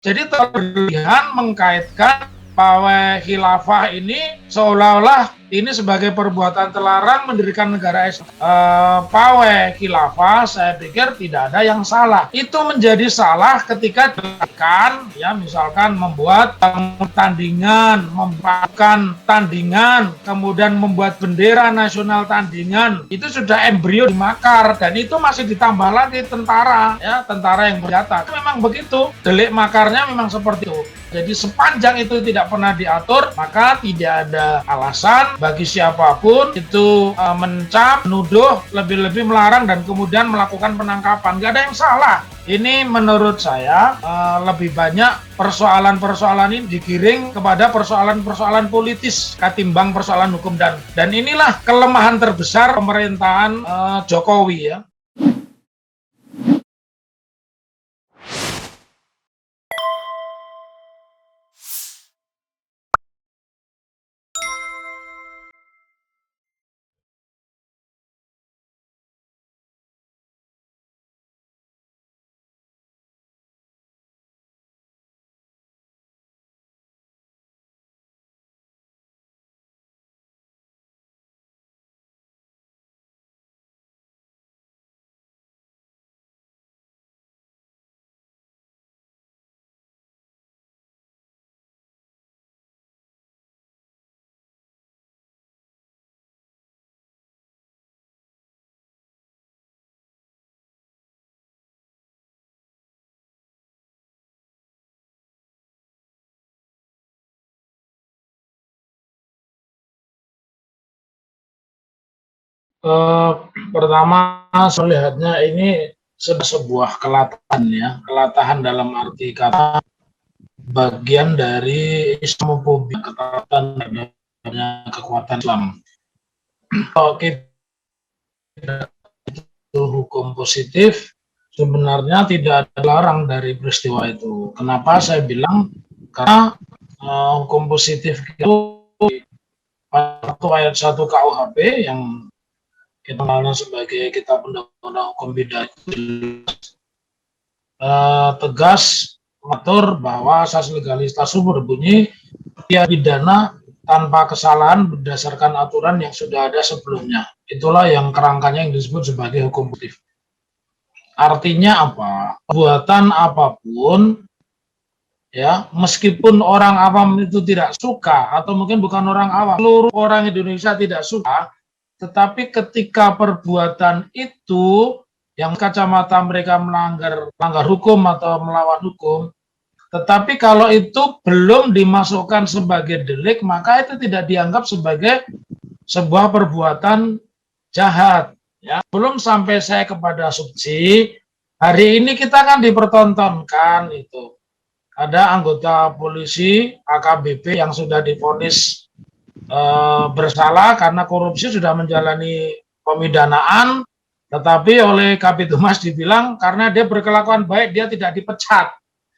Jadi terlihat mengkaitkan pawai khilafah ini seolah-olah ini sebagai perbuatan terlarang mendirikan negara Islam. Pawai khilafah saya pikir tidak ada yang salah. Itu menjadi salah ketika dilakukan, ya misalkan membuat tandingan, membuatkan tandingan, kemudian membuat bendera nasional tandingan. Itu sudah embrio dimakar dan itu masih ditambah lagi tentara, ya tentara yang bersenjata. Memang begitu, delik makarnya memang seperti itu. Jadi sepanjang itu tidak pernah diatur, maka tidak ada alasan bagi siapapun itu mencap, menuduh, lebih-lebih melarang dan kemudian melakukan penangkapan. Nggak ada yang salah. Ini menurut saya lebih banyak persoalan-persoalan ini digiring kepada persoalan-persoalan politis ketimbang persoalan hukum, dan inilah kelemahan terbesar pemerintahan Jokowi, ya. Pertama, saya melihatnya ini sebuah kelatahan, ya, kelatahan dalam arti kata bagian dari Islamophobia, ketakutan adanya kekuatan Islam. Kalau kita itu hukum positif, sebenarnya tidak ada larang dari peristiwa itu. Kenapa saya bilang? Karena hukum positif itu ayat 1 KUHP yang kita kenalnya sebagai Kitab Undang-Undang Hukum Pidana tegas mengatur bahwa asas legalitas itu berbunyi dia pidana tanpa kesalahan berdasarkan aturan yang sudah ada sebelumnya. Itulah yang kerangkanya yang disebut sebagai hukum positif. Artinya apa? Perbuatan apapun, ya, meskipun orang awam itu tidak suka, atau mungkin bukan orang awam, seluruh orang Indonesia tidak suka, tetapi ketika perbuatan itu yang kacamata mereka melanggar hukum atau melawan hukum, tetapi kalau itu belum dimasukkan sebagai delik, maka itu tidak dianggap sebagai sebuah perbuatan jahat. Ya, belum sampai saya kepada subsidi, hari ini kita kan dipertontonkan itu. Ada anggota polisi AKBP yang sudah divonis bersalah karena korupsi, sudah menjalani pemidanaan, tetapi oleh Kapitumas dibilang karena dia berkelakuan baik dia tidak dipecat.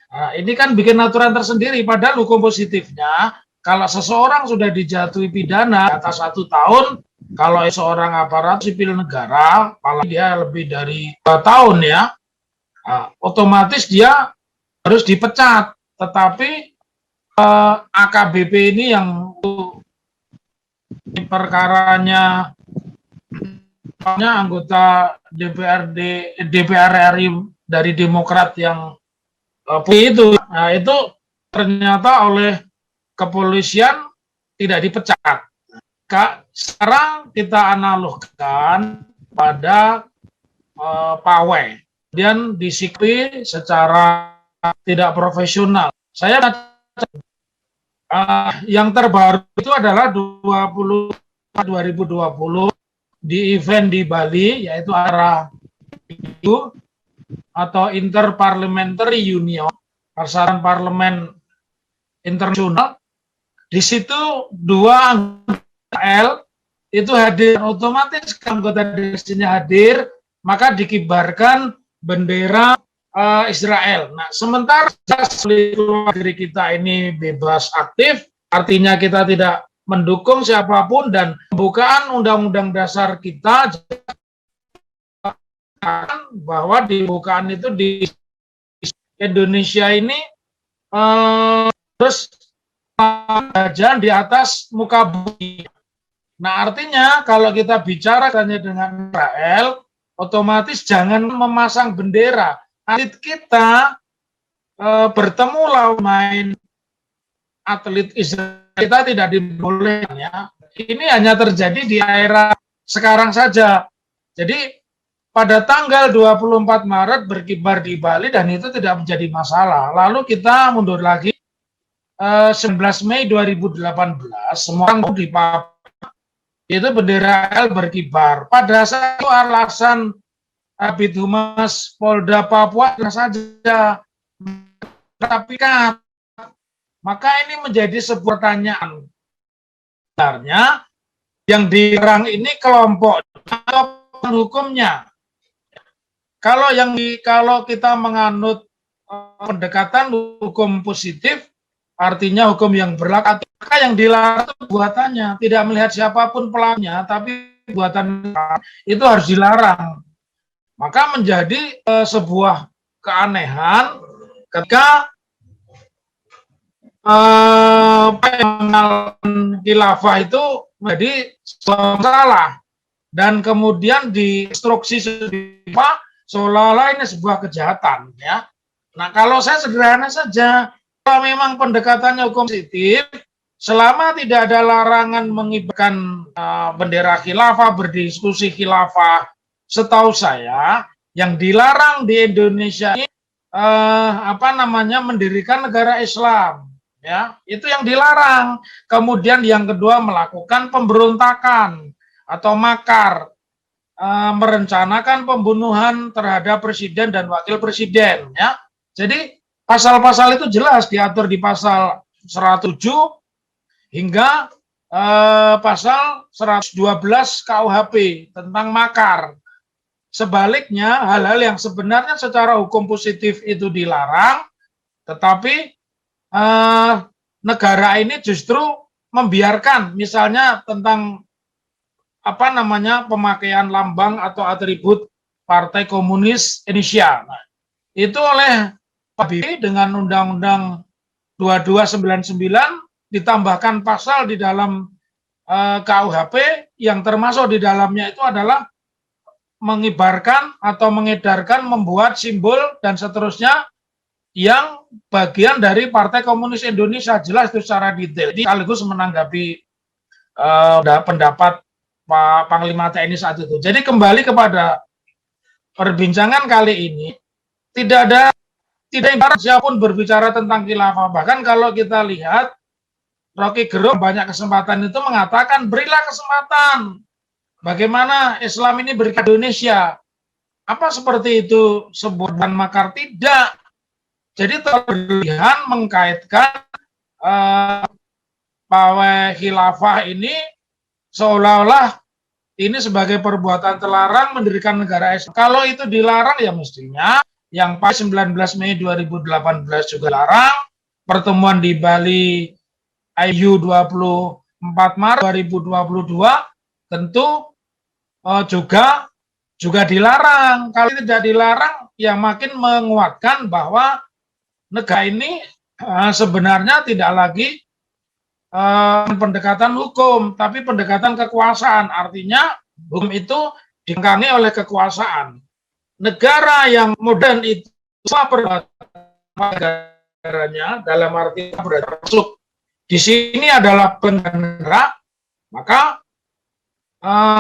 Nah, ini kan bikin aturan tersendiri, padahal hukum positifnya kalau seseorang sudah dijatuhi pidana atas 1 tahun, kalau seorang aparat sipil negara, apalagi dia lebih dari 2 tahun, ya, otomatis dia harus dipecat. Tetapi AKBP ini yang perkaranya anggota DPR RI dari Demokrat yang itu, nah itu ternyata oleh kepolisian tidak dipecat. Sekarang kita analogkan pada pawai, kemudian disikapi secara tidak profesional. Saya yang terbaru itu adalah 2020 di event di Bali, yaitu arah itu atau Interparliamentary Union, Persahabatan Parlemen Internasional. Di situ 2 anggota L itu hadir, otomatis anggota desinya hadir, maka dikibarkan bendera Israel. Nah, sementara dari kita ini bebas aktif, artinya kita tidak mendukung siapapun, dan pembukaan Undang-Undang Dasar kita bahwa di pembukaan itu di Indonesia ini terus kerajaan di atas muka bumi. Nah, artinya kalau kita bicara hanya dengan Israel, otomatis jangan memasang bendera. Atlet kita bertemu lawan main atlet Israel, kita tidak dibolehkan ya. Ini hanya terjadi di era sekarang saja. Jadi pada tanggal 24 Maret berkibar di Bali dan itu tidak menjadi masalah. Lalu kita mundur lagi 19 Mei 2018 semua orang di Papua itu bendera Israel berkibar. Pada saat itu alasan Kabid Humas Polda Papua saja, tapi kan maka ini menjadi sebuah pertanyaan. Sebenarnya yang dilarang ini kelompok atau hukumnya. Kalau kita menganut pendekatan hukum positif, artinya hukum yang berlaku, maka yang dilarang itu buatannya, tidak melihat siapapun pelakunya, tapi buatan itu harus dilarang. Maka menjadi sebuah keanehan ketika pengenalan khilafah itu menjadi salah dan kemudian diinstruksi seolah-olah ini sebuah kejahatan ya. Nah, kalau saya sederhana saja, kalau memang pendekatannya hukum positif, selama tidak ada larangan mengibarkan bendera khilafah, berdiskusi khilafah, setahu saya yang dilarang di Indonesia ini mendirikan negara Islam. Ya, itu yang dilarang. Kemudian yang kedua melakukan pemberontakan atau makar, merencanakan pembunuhan terhadap presiden dan wakil presiden. Ya, jadi pasal-pasal itu jelas diatur di pasal 107 hingga pasal 112 KUHP tentang makar. Sebaliknya, hal-hal yang sebenarnya secara hukum positif itu dilarang, tetapi negara ini justru membiarkan, misalnya tentang pemakaian lambang atau atribut Partai Komunis Indonesia. Nah, itu oleh PBB dengan Undang-Undang 2299 ditambahkan pasal di dalam KUHP yang termasuk di dalamnya itu adalah mengibarkan atau mengedarkan, membuat simbol dan seterusnya yang bagian dari Partai Komunis Indonesia, jelas itu secara detail. Jadi sekaligus menanggapi pendapat Pak Panglima TNI saat itu. Jadi kembali kepada perbincangan kali ini, tidak ibarat siapapun berbicara tentang khilafah. Bahkan kalau kita lihat Rocky Gerung banyak kesempatan itu mengatakan berilah kesempatan. Bagaimana Islam ini berikan Indonesia? Apa seperti itu sebuah makar? Tidak. Jadi terlihat mengkaitkan pawai khilafah ini seolah-olah ini sebagai perbuatan terlarang mendirikan negara Islam. Kalau itu dilarang ya mestinya yang pas 19 Mei 2018 juga larang, pertemuan di Bali IU 24 Maret 2022 tentu juga dilarang. Kalau tidak dilarang, ya makin menguatkan bahwa negara ini sebenarnya tidak lagi pendekatan hukum, tapi pendekatan kekuasaan. Artinya hukum itu dikengkangi oleh kekuasaan. Negara yang modern itu semua negaranya dalam arti masuk di sini adalah negara, maka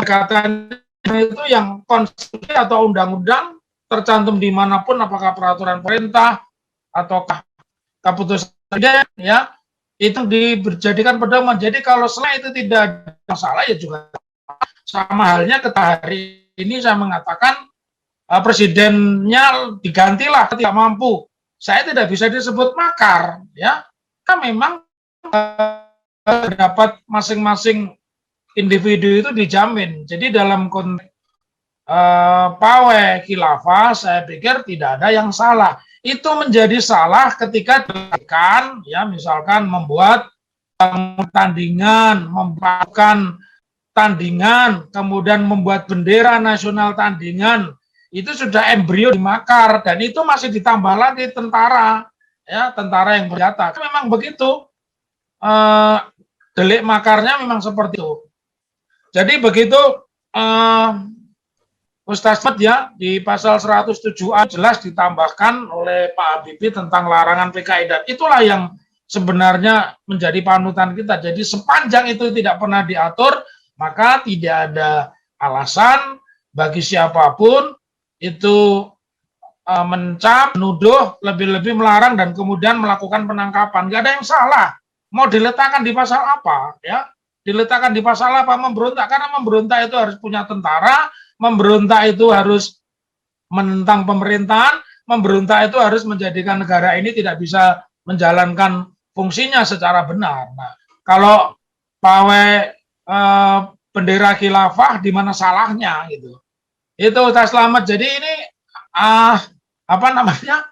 katanya itu yang konstitusi atau undang-undang tercantum dimanapun, apakah peraturan pemerintah ataukah keputusan presiden, ya itu dijadikan pedoman. Jadi kalau selain itu tidak ada masalah ya juga sama halnya ketika hari ini saya mengatakan presidennya digantilah tidak mampu. Saya tidak bisa disebut makar, ya kan memang dapat masing-masing individu itu dijamin. Jadi dalam konteks pawai khilafah saya pikir tidak ada yang salah. Itu menjadi salah ketika dilakukan, ya misalkan membuat tandingan, membuatkan tandingan, kemudian membuat bendera nasional tandingan, itu sudah embrio dimakar dan itu masih ditambah lagi tentara. ya tentara yang bersenjata. Memang begitu, delik makarnya memang seperti itu. Jadi begitu Ustaz Ahmad ya, di pasal 107A jelas ditambahkan oleh Pak Habibie tentang larangan PKI, dan itulah yang sebenarnya menjadi panutan kita. Jadi sepanjang itu tidak pernah diatur, maka tidak ada alasan bagi siapapun itu mencap, menuduh, lebih-lebih melarang dan kemudian melakukan penangkapan. Nggak ada yang salah. Mau diletakkan di pasal apa, ya? Diletakkan di pasal apa? Memberontak, karena memberontak itu harus punya tentara, memberontak itu harus menentang pemerintahan, memberontak itu harus menjadikan negara ini tidak bisa menjalankan fungsinya secara benar. Nah, kalau pawai bendera khilafah, di mana salahnya gitu? Itu Ustaz Slamet. Jadi ini apa namanya?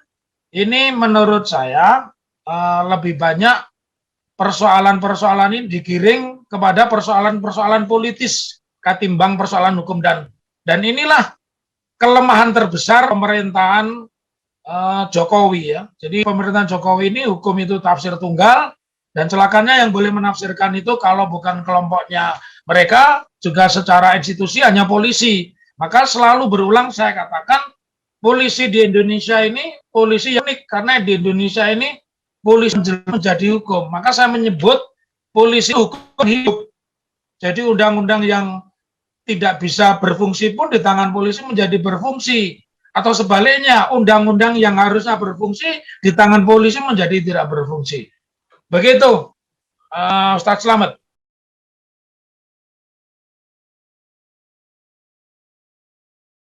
Ini menurut saya lebih banyak persoalan-persoalan ini digiring kepada persoalan-persoalan politis ketimbang persoalan hukum, dan inilah kelemahan terbesar pemerintahan Jokowi ya. Jadi pemerintahan Jokowi ini hukum itu tafsir tunggal, dan celakanya yang boleh menafsirkan itu kalau bukan kelompoknya mereka, juga secara institusi hanya polisi. Maka selalu berulang saya katakan, polisi di Indonesia ini polisi yang unik, karena di Indonesia ini polisi menjadi hukum. Maka saya menyebut polisi hukum hidup. Jadi undang-undang yang tidak bisa berfungsi pun di tangan polisi menjadi berfungsi. Atau sebaliknya, undang-undang yang harusnya berfungsi di tangan polisi menjadi tidak berfungsi. Begitu, Ustaz Slamet.